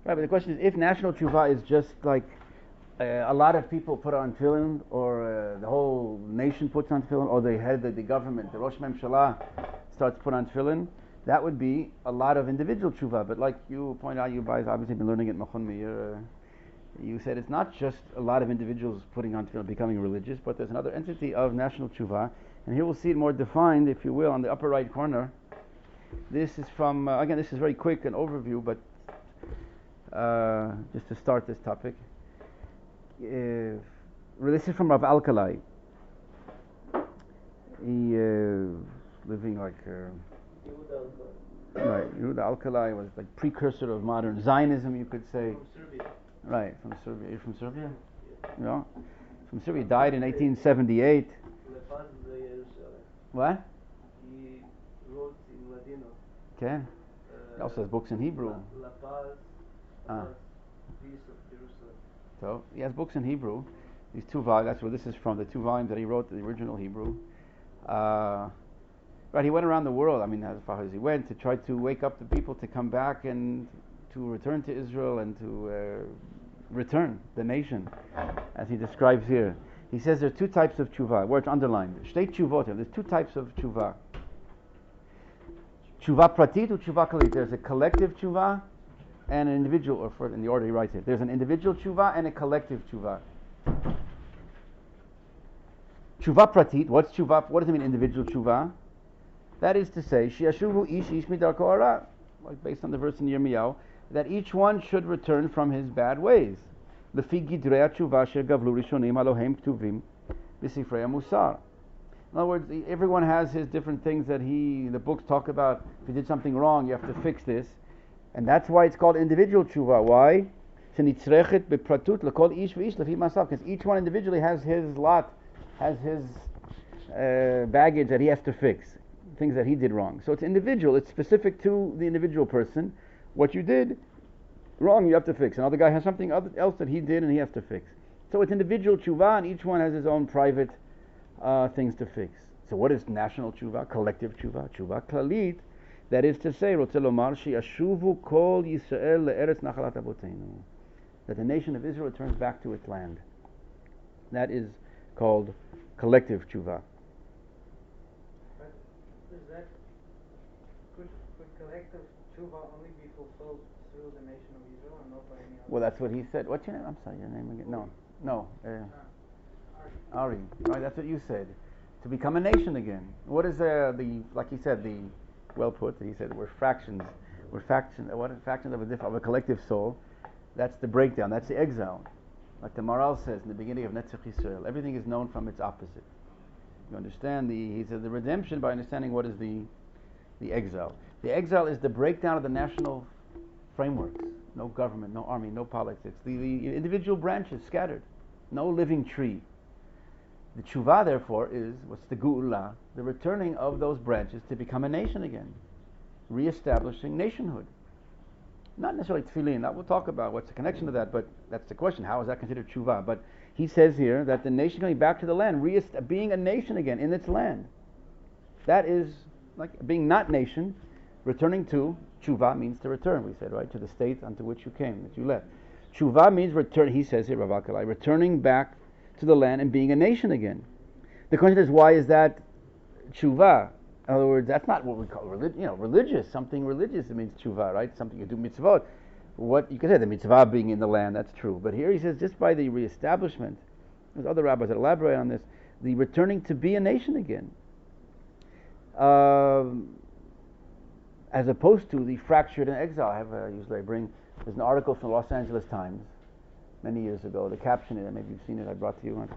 Right, but the question is, if national tshuva is just like a lot of people put on tefillin, or the whole nation puts on tefillin, or the head of the government, the Rosh Memshalah, starts to put on tefillin, that would be a lot of individual tshuva. But like you point out, you guys obviously been learning at Machon Meir, you said it's not just a lot of individuals putting on tefillin, becoming religious, but there's another entity of national tshuva. And here we'll see it more defined, if you will, on the upper right corner. This is from, again, this is very quick, an overview, but just to start this topic. This is from Rav Alkalai. He living like right. Yehuda Alkalai was like precursor of modern Zionism, you could say. From Serbia. Right, from Serbia. You're from Serbia? Yeah. From Serbia. Died in 1878. What? He wrote in Ladino. Okay. He also has books in Hebrew. La Paz, Peace of Jerusalem. So he has books in Hebrew. These two volumes. That's where this is from. The two volumes that he wrote, the original Hebrew. Right. He went around the world. I mean, as far as he went, to try to wake up the people to come back and to return to Israel and to return the nation, as he describes here. He says there are two types of tshuva, where it's underlined. Shtei tshuvot. There's two types of tshuva. Tshuva pratit or tshuva kalit. There's a collective tshuva and an individual, or in the order he writes it. There's an individual tshuva and a collective tshuva. Tshuva pratit. What's tshuva? What does it mean, individual tshuva? That is to say, shiashuvu ish midarko hara, like based on the verse in Yirmiyahu, that each one should return from his bad ways. Lefi gidrei tshuva asher gavlu rishonim Eloheim ktuvim b'sifrei musar. In other words, everyone has his different things that the books talk about. If you did something wrong, you have to fix this, and that's why it's called individual tshuva. Why? Shenitzrechet bepratut lekol ish v'ish lefi masav, because each one individually has his lot, has his baggage that he has to fix, things that he did wrong. So it's individual. It's specific to the individual person. What you did wrong, you have to fix. Another guy has something else that he did and he has to fix. So it's individual tshuva, and each one has his own private things to fix. So what is national tshuva, collective tshuva? Tshuva klalit, that is to say, Rotze lomar she'ashuvu kol Yisrael le'eretz nachalat avotenu, that the nation of Israel returns back to its land. That is called collective tshuva. But is that, could collective tshuva only be fulfilled through the nation of Israel and not by any other? Well, that's what he said. What's your name? I'm sorry, your name again? No. Ari. Right, that's what you said. To become a nation again. What is like he said, well put, he said we're fractions. What are fractions of a collective soul? That's the breakdown, that's the exile. Like the Maral says in the beginning of Netzach Yisrael, everything is known from its opposite. You understand he said the redemption by understanding what is the exile. The exile is the breakdown of the national frameworks. No government, no army, no politics. The individual branches scattered. No living tree. The tshuva, therefore, is, what's the geula? The returning of those branches to become a nation again. Re-establishing nationhood. Not necessarily tefillin. That we'll talk about what's the connection to that, but that's the question. How is that considered tshuva? But he says here that the nation coming back to the land, being a nation again in its land. That is like being not nation, returning to. Tshuva means to return, we said, right? To the state unto which you came, that you left. Tshuva means return, he says here, Rav Alkalai, returning back to the land and being a nation again. The question is, why is that tshuva? In other words, that's not what we call religious. Something religious, it means tshuva, right? Something you do mitzvot. What you could say, the mitzvah being in the land, that's true. But here he says, just by the reestablishment, there's other rabbis that elaborate on this, the returning to be a nation again. As opposed to the fractured and exile. There's an article from the Los Angeles Times many years ago. The caption, maybe you've seen it, I brought to you.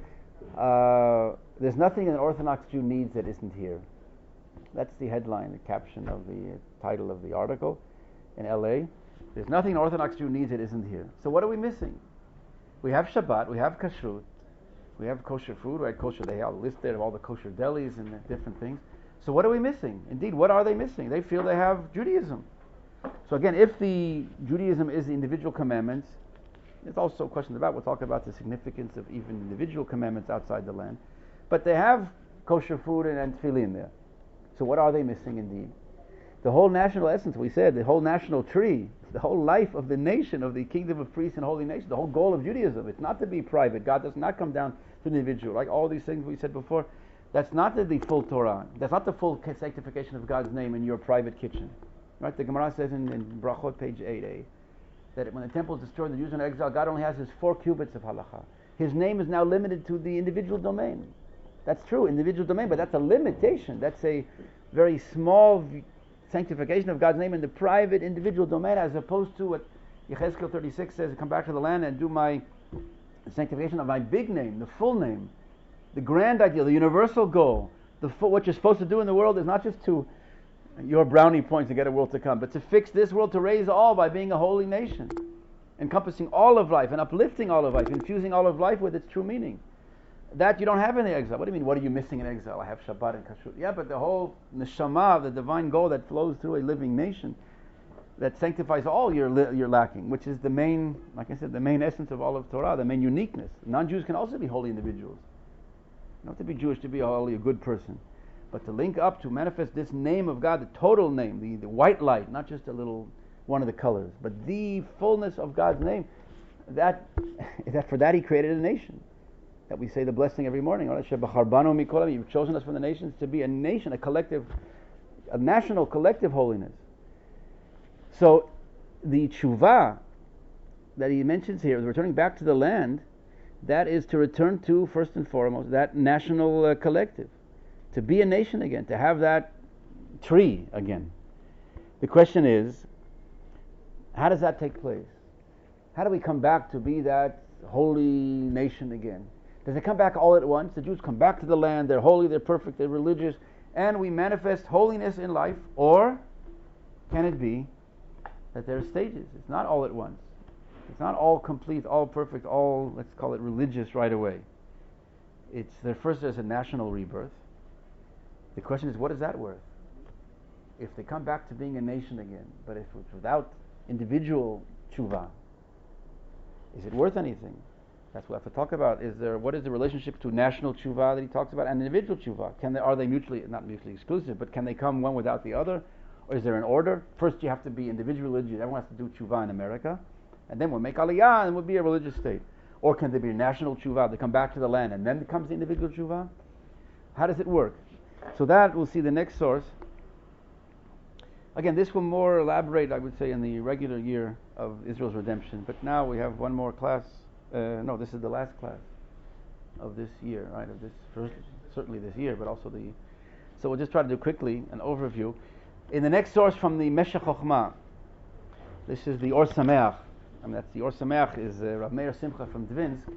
There's nothing an Orthodox Jew needs that isn't here. That's the headline, the caption of the title of the article in LA. There's nothing an Orthodox Jew needs that isn't here. So what are we missing? We have Shabbat, we have Kashrut, we have kosher food, right? Kosher, they have a list there of all the kosher delis and the different things. So what are we missing? Indeed, what are they missing? They feel they have Judaism. So again, if the Judaism is the individual commandments, there's also questions about, we'll talk about the significance of even individual commandments outside the land. But they have kosher food and tefillin there. So what are they missing indeed? The whole national essence, we said, the whole national tree, the whole life of the nation, of the kingdom of priests and holy nation, the whole goal of Judaism. It's not to be private. God does not come down to the individual. Like all these things we said before, that's not the full Torah. That's not the full sanctification of God's name in your private kitchen. Right? The Gemara says in Brachot, page 8a, that when the temple is destroyed, the Jews are in exile, God only has his 4 cubits of halacha. His name is now limited to the individual domain. That's true, individual domain, but that's a limitation. That's a very small sanctification of God's name in the private individual domain, as opposed to what Yechezkel 36 says, come back to the land and do my sanctification of my big name, the full name, the grand ideal, the universal goal. What you're supposed to do in the world is not just to your brownie points to get a world to come, but to fix this world, to raise all by being a holy nation, encompassing all of life and uplifting all of life, infusing all of life with its true meaning. That you don't have in the exile. What do you mean, what are you missing in exile? I have Shabbat and Kashrut. Yeah, but the whole neshama, the divine goal that flows through a living nation, that sanctifies all you're lacking, which is the main, like I said, the main essence of all of Torah, the main uniqueness. Non-Jews can also be holy individuals. Not to be Jewish to be only a good person, but to link up, to manifest this name of God, the total name, the white light, not just a little one of the colors, but the fullness of God's name. That for that He created a nation. That we say the blessing every morning. You've chosen us from the nations to be a nation, a collective, a national collective holiness. So the tshuva that he mentions here, returning back to the land, that is to return to, first and foremost, that national collective. To be a nation again, to have that tree again. The question is, how does that take place? How do we come back to be that holy nation again? Does it come back all at once? The Jews come back to the land, they're holy, they're perfect, they're religious, and we manifest holiness in life? Or can it be that there are stages? It's not all at once. It's not all complete, all perfect, all, let's call it religious right away. First there's a national rebirth. The question is, what is that worth? If they come back to being a nation again, but if it's without individual tshuva, is it worth anything? That's what we have to talk about. What is the relationship to national tshuva that he talks about and individual tshuva? Are they not mutually exclusive, but can they come one without the other? Or is there an order? First you have to be individual religious. Everyone has to do tshuva in America. And then we'll make aliyah and we'll be a religious state. Or can there be a national tshuva? They come back to the land and then comes the individual tshuva? How does it work? So that we'll see the next source. Again, this will more elaborate, I would say, in the regular year of Israel's redemption. But now we have one more class. No, this is the last class of this year, right? Of this first, certainly this year, but also So we'll just try to do quickly an overview. In the next source from the Meshech Chochmah, this is the Or Sameach. That's the Or Sameach is Rav Meir Simcha from Dvinsk.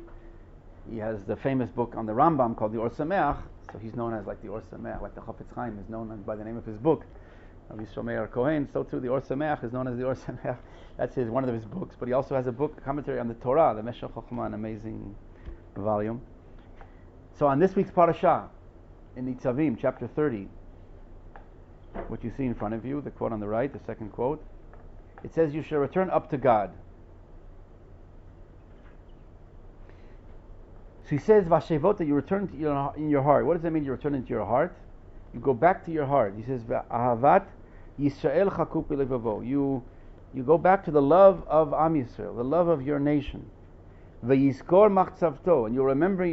He has the famous book on the Rambam called the Or Sameach. So he's known as like the Or Sameach, like the Chafetz Chaim is known by the name of his book. Rav Yisrael Meir Kohen, so too the Or Sameach is known as the Or Sameach. That's one of his books, but he also has a book, commentary on the Torah, the Meshech Chochmah, an amazing volume. So on this week's parasha, in the Tzavim, chapter 30, what you see in front of you, the quote on the right, the second quote, it says, "You shall return up to God." So he says, "Vashevota," you return to in your heart. What does that mean? You return into your heart. You go back to your heart. He says, "Ahavat Yisrael chakupi levavo." You go back to the love of Am Yisrael, the love of your nation. V'yizkor machtzavto, and you'll remember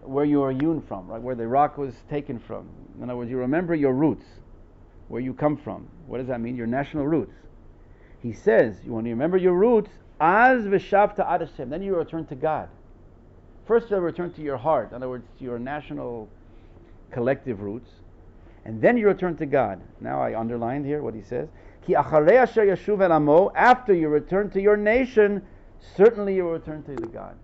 where you are hewn from, right? Where the rock was taken from. In other words, you remember your roots, where you come from. What does that mean? Your national roots. He says, when you remember your roots, az v'shavta ad Hashem, then you return to God. First you'll return to your heart, in other words, to your national collective roots, and then you return to God. Now I underlined here what he says. Ki acharei asher yashuv el amo, after you return to your nation, certainly you will return to the God.